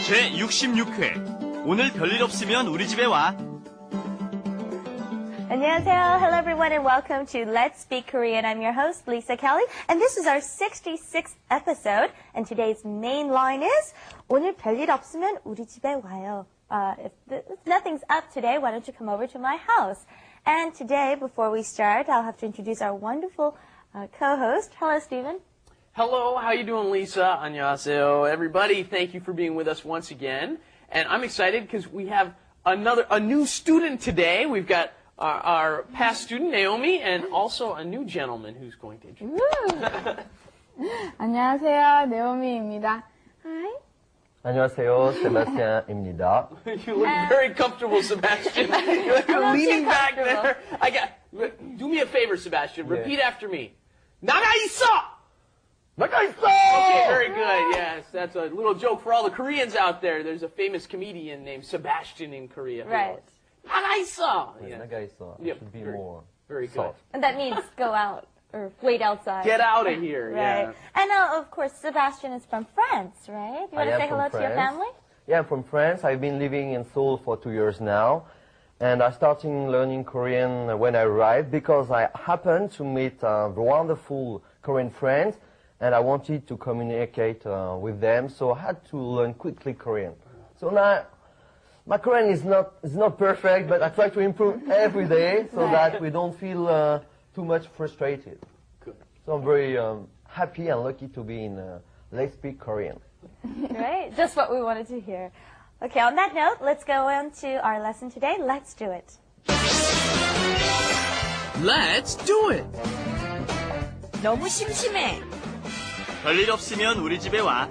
제66회 오늘 별일 없으면 우리 집에 와. 안녕하세요. Hello everyone and welcome to Let's Speak Korean. I'm your host, Lisa Kelly, and this is our 66th episode. And today's main line is 오늘 별일 없으면 우리 집에 와요. If nothing's up today, why don't you come over to my house? And today, before we start, I'll have to introduce our wonderful co-host. Hello, Stephen. Hello, how you doing, Lisa? 안녕하세요, everybody. Thank you for being with us once again. And I'm excited because we have a new student today. We've got our past student, Naomi, and also a new gentleman who's going to introduce us. 안녕하세요, 네오미입니다. Hi. 안녕하세요, 세바스찬입니다. You look very comfortable, Sebastian. You're like leaning back there. Do me a favor, Sebastian. Repeat after me. 나가 있어! 나가 있어! Okay, very good. Yes, that's a little joke for all the Koreans out there. There's a famous comedian named Sebastian in Korea. Right. 나가 있어! Yeah. 나가 있어. Yep, Should be very, more very good. soft. And that means go out or wait outside. Get out of here. Right. Yeah. And of course, Sebastian is from France, right? You want to say hello to your family? Yeah, I'm from France. I've been living in Seoul for 2 years now. And I started learning Korean when I arrived because I happened to meet wonderful Korean friends and I wanted to communicate with them, so I had to learn quickly Korean. So now, my Korean is not perfect, but I try to improve every day so that we don't feel too much frustrated. Good. So I'm very happy and lucky to be in Let's Speak Korean. Right? Just what we wanted to hear. Okay, on that note, let's go on to our lesson today. Let's do it. Let's do it. 너무 심심해. 별일 없으면 우리 집에 와.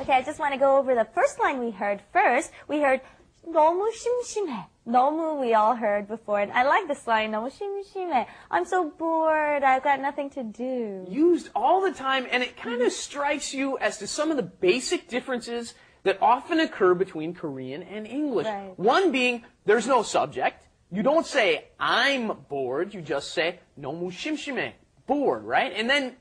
Okay, I just want to go over the first line we heard first. We heard 너무 심심해. 너무 we all heard before. And I like this line, 너무 심심해. I'm so bored. I've got nothing to do. Used all the time, and it kind of strikes you as to some of the basic differences that often occur between Korean and English. Right. One being, there's no subject. You don't say, I'm bored. You just say, 너무 심심해. Bored, right? And then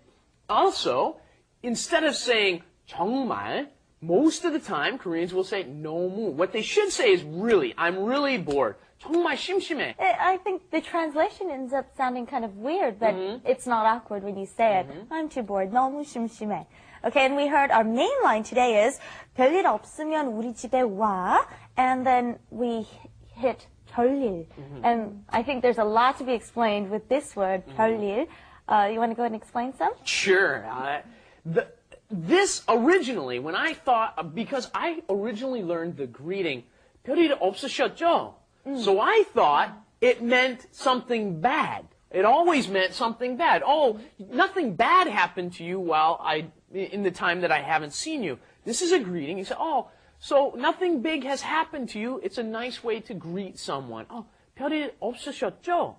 also, instead of saying 정말, most of the time Koreans will say 너무. What they should say is really. I'm really bored. 정말 심심해. I think the translation ends up sounding kind of weird, but it's not awkward when you say it. I'm too bored. 너무 심심해. Okay, and we heard our main line today is 별일 없으면 우리 집에 와. And then we hit 별일. And I think there's a lot to be explained with this word, 별일. You want to go ahead and explain some? Sure. This originally, when I thought, because I originally learned the greeting, 별일 없으셨죠? So I thought it meant something bad. It always meant something bad. Oh, nothing bad happened to you in the time that I haven't seen you. This is a greeting. You say, oh, so nothing big has happened to you. It's a nice way to greet someone. Oh, 별일 없으셨죠?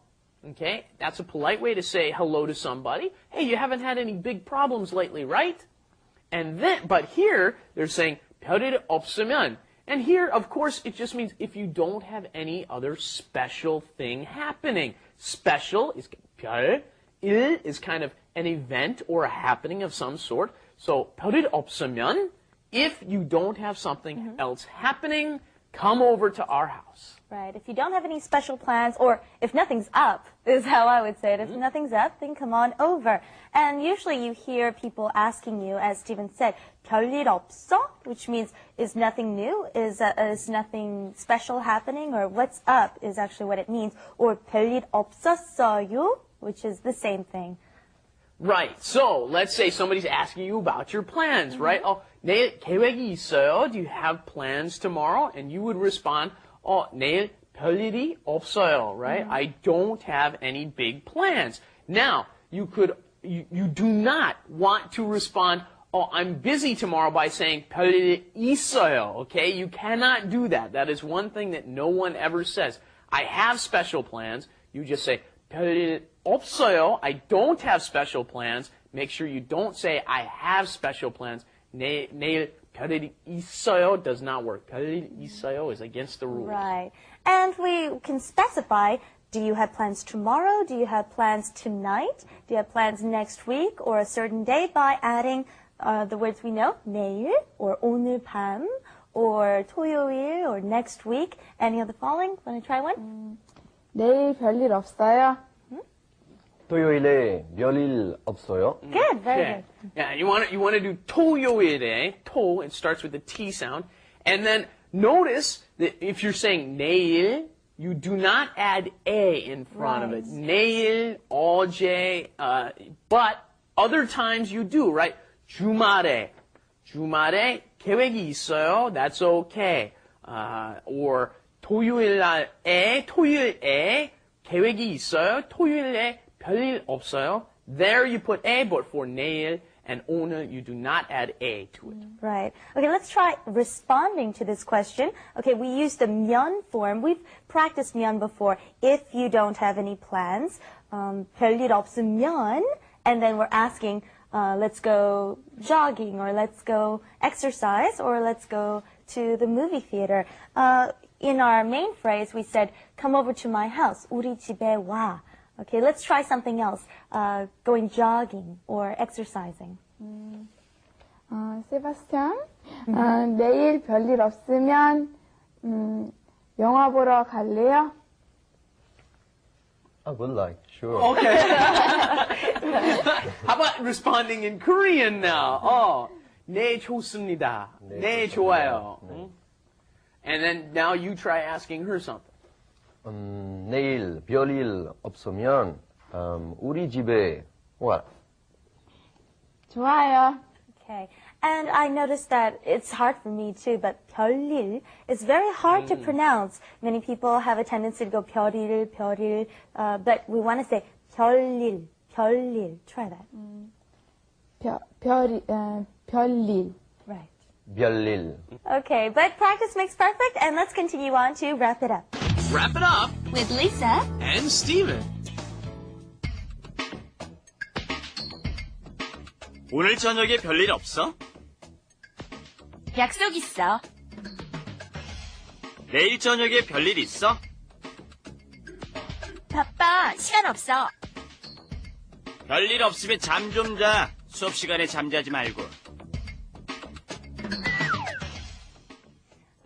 Okay, that's a polite way to say hello to somebody. Hey, you haven't had any big problems lately, right? And then, but here, they're saying, 별일 없으면. And here, of course, it just means if you don't have any other special thing happening. Special is 별, 일 is kind of an event or a happening of some sort. So, 별일 없으면, if you don't have something else happening, come over to our house. Right. If you don't have any special plans, or if nothing's up, is how I would say it. If nothing's up, then come on over. And usually you hear people asking you, as Stephen said, 별일 없어? Which means, is nothing new? Is nothing special happening? Or what's up is actually what it means. Or 별일 없었어요? Which is the same thing. Right. So, let's say somebody's asking you about your plans, right? Oh, 내일 계획이 있어요? Do you have plans tomorrow? And you would respond, 내일 별일이 없어요, right? I don't have any big plans. Now, you do not want to respond, oh, I'm busy tomorrow by saying 별일이 있어요, okay? You cannot do that. That is one thing that no one ever says. I have special plans. You just say 별일 없어요. I don't have special plans. Make sure you don't say I have special plans. 내일 별일이 있어요 does not work. 별일이 있어요 is against the rules. Right. And we can specify, do you have plans tomorrow? Do you have plans tonight? Do you have plans next week or a certain day by adding the words we know, 내일, or 오늘 밤, or 토요일, or next week. Any of the following? Want to try one? 내일 별일 없어요? 토요일에 별일 없어요? Good, very Okay. good. Yeah, you want to do 토요일에. To, it starts with the T sound. And then notice that if you're saying 내일, you do not add a in front of it. Right. 내일, 어제, but other times you do, right? 주말에 계획이 있어요. That's okay. Or 토요일에 계획이 있어요. 토요일에 별일 없어요. There you put a, but for 내일 and 오늘 you do not add a to it. Right. Okay, let's try responding to this question. Okay, we use the 면 form. We've practiced 면 before. If you don't have any plans, 별일 없으면, and then we're asking, let's go jogging, or let's go exercise, or let's go to the movie theater. In our main phrase, we said, come over to my house. 우리 집에 와. Okay, let's try something else. Going jogging or exercising. 세바스찬, 내일 별일 없으면 영화 보러 갈래요? I would like, sure. Okay. How about responding in Korean now? 네, 좋습니다. 네, 좋아요. And then now you try asking her something. 내일 별일 없으면 우리 집에 와. 좋아요. Okay. And I noticed that it's hard for me too, but 별일 is very hard to pronounce. Many people have a tendency to go 별일, but we want to say 별일. Try that. 별일. Right. 별일. Okay, but practice makes perfect, and let's continue on to wrap it up. Wrap it up With Lisa. and Steven. 오늘 저녁에 별일 없어? 약속 있어. 내일 저녁에 별일 있어? 바빠. 시간 없어. 별일 없으면 잠 좀 자. 수업 시간에 잠자지 말고.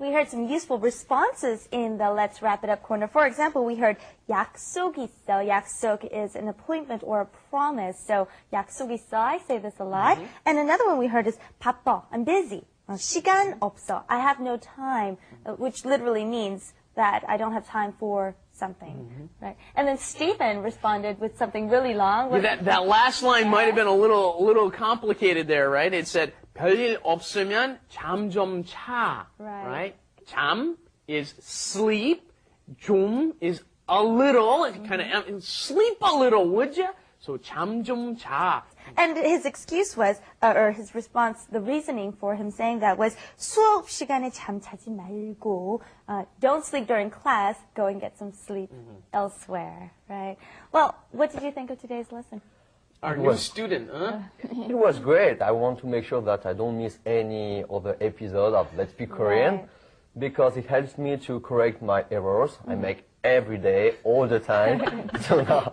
We heard some useful responses in the Let's Wrap It Up corner. For example, we heard 약속 있어. 약속 is an appointment or a promise. So 약속 있어, I say this a lot. And another one we heard is 바빠. I'm busy. 시간 없어. I have no time, which literally means that I don't have time for something. Right? And then Stephen responded with something really long. That last line might have been a little complicated there, right? It said 별일 없으면 잠 좀 자. Right. 잠 is sleep. 좀 is a little. It kind of sleep a little, would you? So 잠 좀 자. And his excuse was, or his response, the reasoning for him saying that was, 수업 시간에 잠자지 말고, don't sleep during class, go and get some sleep elsewhere, right? Well, what did you think of today's lesson? Our new student, huh? It was great. I want to make sure that I don't miss any other episode of Let's Speak Korean Right. because it helps me to correct my errors I make every day, all the time. So now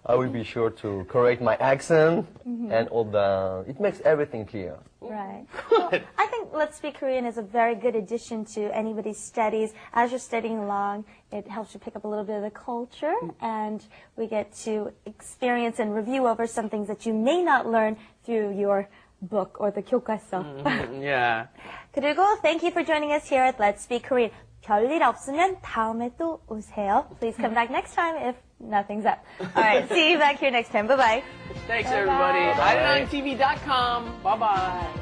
I will be sure to correct my accent and all the. It makes everything clear. Right. Well, I think Let's Speak Korean is a very good addition to anybody's studies. As you're studying along, it helps you pick up a little bit of the culture, and we get to experience and review over some things that you may not learn through your book or the 교과서. Yeah. 그리고 thank you for joining us here at Let's Speak Korean. 별일 없으면 다음에 또 오세요. Please come back next time if nothing's up. All right, see you back here next time. Bye-bye. Thanks, everybody. Bye-bye. IDonTV.com. Bye-bye.